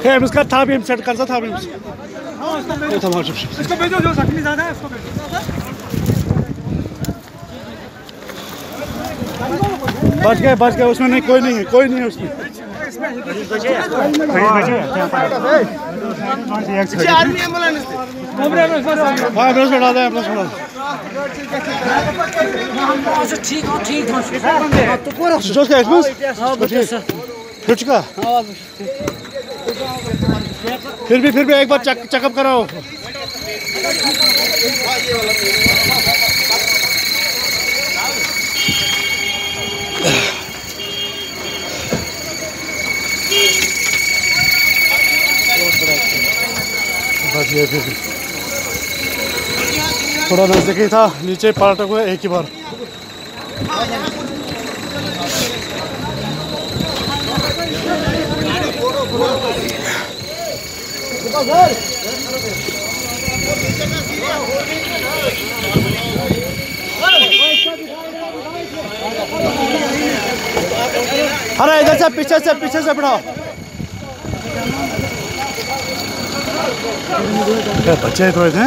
है उसका था भी सेट कर था भी इसको भेजो जो जख्मी ज्यादा है उसको भेजो। बच गए उसमें नहीं कोई नहीं है उसमें। फिर भी एक बार चेकअप कराओ। बस ये फिर थोड़ा नजदीक ही था, नीचे पलटा हुआ एक ही बार। अरे इधर से पीछे से बढ़ाओ। बच्चे थोड़े थे।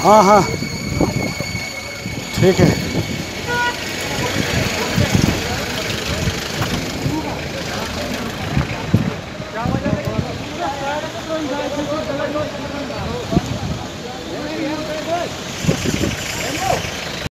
हाँ ठीक है।